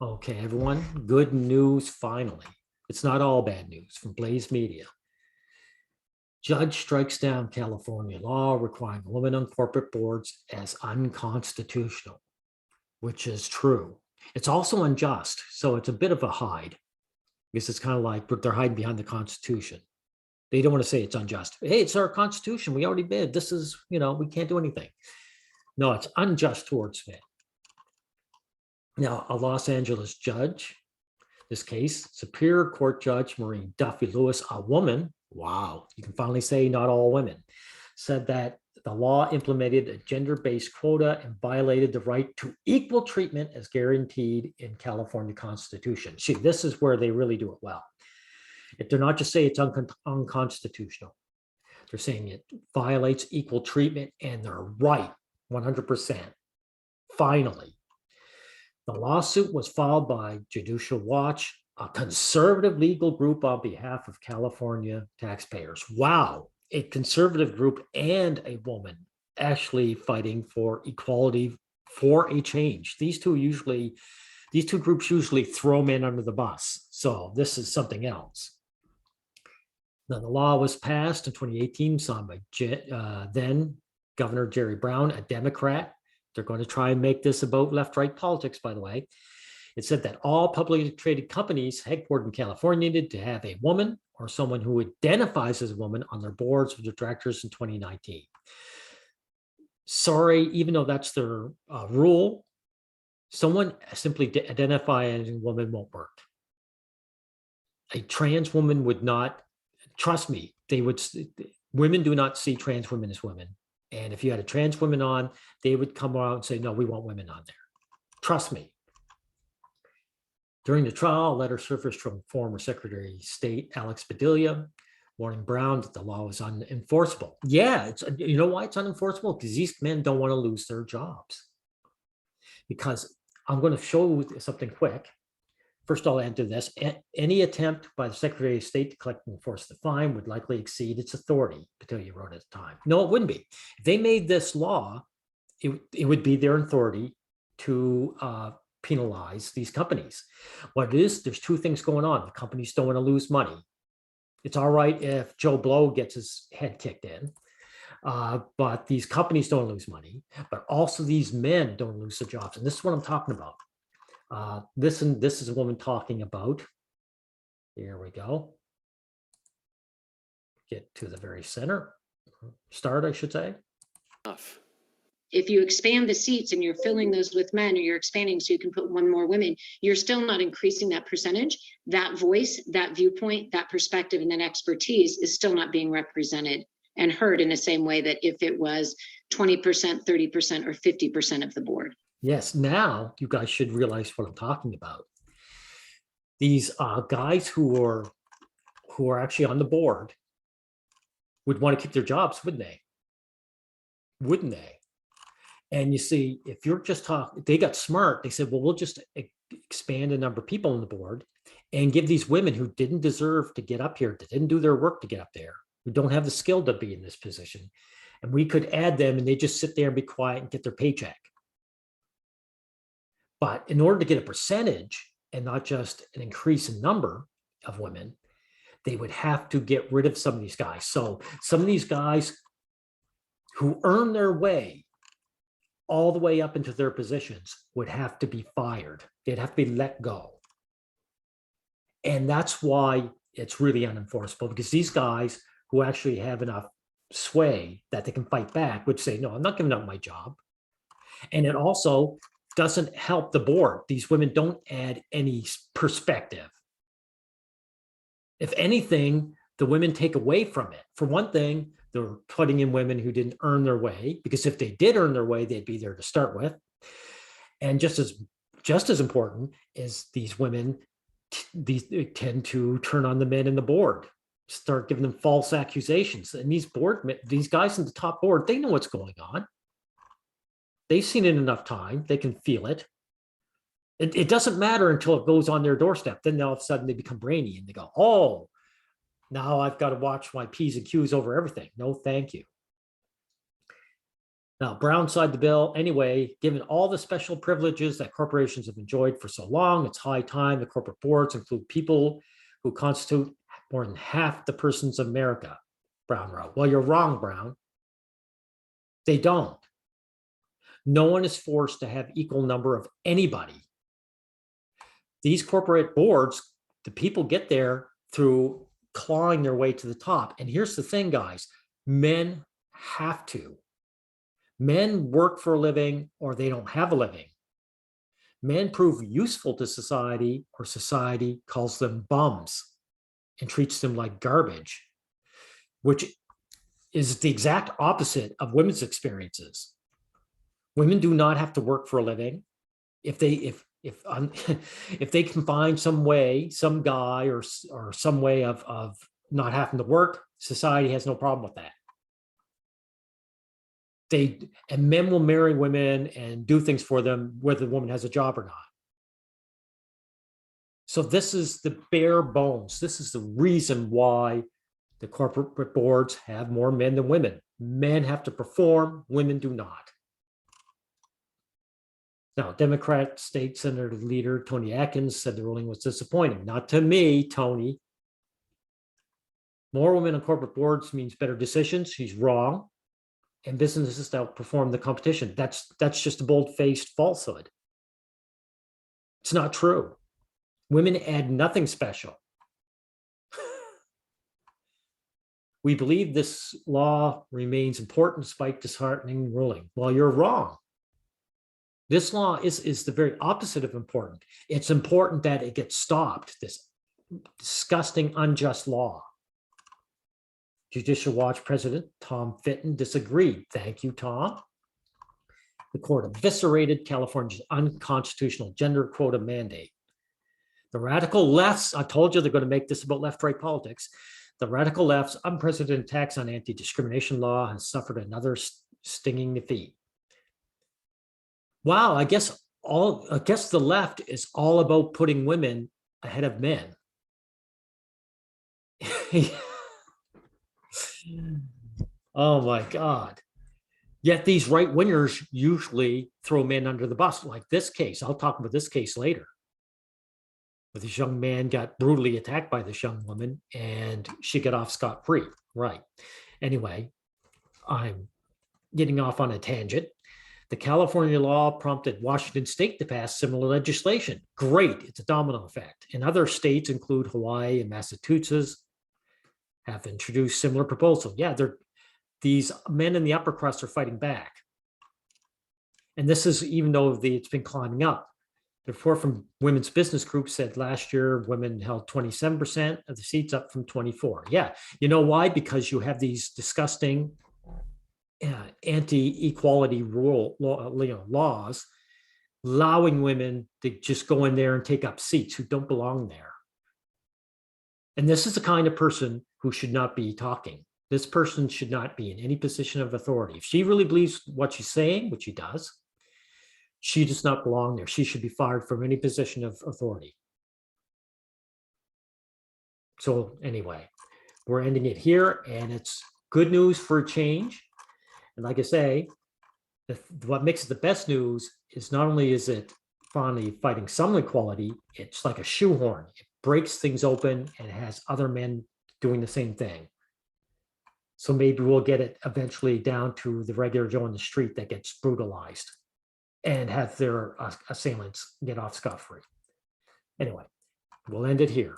Okay, everyone, good news finally. It's not all bad news from Blaze Media. Judge strikes down California law requiring women on corporate boards as unconstitutional, which is true. It's also unjust, so it's a bit of a hide because it's kind of like they're hiding behind the Constitution. They don't want to say it's unjust. Hey, it's our Constitution. We already did. This is, we can't do anything. No, it's unjust towards men. Now, a Los Angeles judge, this case, Superior Court Judge Maureen Duffy Lewis, a woman, wow, you can finally say not all women, said that the law implemented a gender-based quota and violated the right to equal treatment as guaranteed in California Constitution. See, this is where they really do it well. If they're not just saying it's unconstitutional, they're saying it violates equal treatment, and they're right 100%. Finally, the lawsuit was filed by Judicial Watch, a conservative legal group on behalf of California taxpayers. Wow, a conservative group and a woman actually fighting for equality for a change. These two groups usually throw men under the bus. So this is something else. Now, the law was passed in 2018, signed by then Governor Jerry Brown, a Democrat. They're going to try and make this about left-right politics, by the way. It said that all publicly traded companies headquartered in California needed to have a woman or someone who identifies as a woman on their boards of directors in 2019. Sorry, even though that's their rule, someone simply identifying as a woman won't work. A trans woman would not, trust me, women do not see trans women as women. And if you had a trans woman on, they would come out and say, no, we want women on there. Trust me. During the trial, a letter surfaced from former Secretary of State Alex Padilla, warning Brown that the law was unenforceable. Yeah, you know why it's unenforceable? Because these men don't want to lose their jobs. Because I'm going to show you something quick. First, I'll add to this. Any attempt by the Secretary of State to collect and enforce the fine would likely exceed its authority, Padilla wrote at the time. No, it wouldn't be. If they made this law, it would be their authority to penalize these companies. What it is, there's two things going on. The companies don't want to lose money. It's all right if Joe Blow gets his head kicked in, but these companies don't lose money, but also these men don't lose their jobs. And this is what I'm talking about. This is a woman talking about. Here we go. Get to the very center. Start, I should say. If you expand the seats and you're filling those with men, or you're expanding so you can put one more women, you're still not increasing that percentage. That voice, that viewpoint, that perspective, and that expertise is still not being represented and heard in the same way that if it was 20%, 30%, or 50% of the board. Yes, now you guys should realize what I'm talking about. These guys who are actually on the board would want to keep their jobs, wouldn't they? Wouldn't they? And you see, if you're just talking, they got smart. They said, well, we'll just expand the number of people on the board and give these women who didn't deserve to get up here, that didn't do their work to get up there, who don't have the skill to be in this position. And we could add them and they just sit there and be quiet and get their paycheck. But in order to get a percentage and not just an increase in number of women, they would have to get rid of some of these guys. So some of these guys who earn their way all the way up into their positions would have to be fired. They'd have to be let go. And that's why it's really unenforceable, because these guys who actually have enough sway that they can fight back would say, no, I'm not giving up my job. And it also doesn't help the board. These women don't add any perspective. If anything, the women take away from it. For one thing, they're putting in women who didn't earn their way, because if they did earn their way, they'd be there to start with. And just as important is these women, these tend to turn on the men in the board, start giving them false accusations. And these guys in the top board, they know what's going on. They've seen it enough time. They can feel it. It doesn't matter until it goes on their doorstep. Then all of a sudden they become brainy and they go, oh, now I've got to watch my P's and Q's over everything. No, thank you. Now, Brown signed the bill anyway. Given all the special privileges that corporations have enjoyed for so long, it's high time the corporate boards include people who constitute more than half the persons of America, Brown wrote. Well, you're wrong, Brown. They don't. No one is forced to have equal number of anybody. These corporate boards, the people get there through clawing their way to the top. And here's the thing, guys, men have to. Men work for a living or they don't have a living. Men prove useful to society or society calls them bums and treats them like garbage, which is the exact opposite of women's experiences. Women do not have to work for a living. If they if they can find some way, some guy or some way of not having to work, society has no problem with that. And men will marry women and do things for them whether the woman has a job or not. So this is the bare bones. This is the reason why the corporate boards have more men than women. Men have to perform, women do not. Now, Democrat State Senator leader Tony Atkins said the ruling was disappointing. Not to me, Tony. More women on corporate boards means better decisions. He's wrong. And businesses outperform the competition. That's just a bold-faced falsehood. It's not true. Women add nothing special. We believe this law remains important despite disheartening ruling. Well, you're wrong. This law is the very opposite of important. It's important that it gets stopped, this disgusting, unjust law. Judicial Watch President Tom Fitton disagreed. Thank you, Tom. The court eviscerated California's unconstitutional gender quota mandate. The radical lefts, I told you they're going to make this about left-right politics. The radical left's unprecedented attacks on anti-discrimination law has suffered another stinging defeat. Wow, I guess the left is all about putting women ahead of men. Oh my God. Yet these right wingers usually throw men under the bus, like this case. I'll talk about this case later. Where this young man got brutally attacked by this young woman and she got off scot-free. Right. Anyway, I'm getting off on a tangent. The California law prompted Washington State to pass similar legislation. Great. It's a domino effect. And other states include Hawaii and Massachusetts have introduced similar proposals. Yeah, these men in the upper crust are fighting back. And this is even though it's been climbing up. The report from Women's Business Group said last year women held 27% of the seats, up from 24%. Yeah, you know why? Because you have these disgusting anti-equality laws allowing women to just go in there and take up seats who don't belong there. And this is the kind of person who should not be talking. This person should not be in any position of authority. If she really believes what she's saying, which she does, she does not belong there. She should be fired from any position of authority. So anyway, we're ending it here, and it's good news for a change. And like I say, what makes it the best news is not only is it finally fighting some equality, it's like a shoehorn. It breaks things open and has other men doing the same thing. So maybe we'll get it eventually down to the regular Joe on the street that gets brutalized and have their assailants get off scot-free. Anyway, we'll end it here.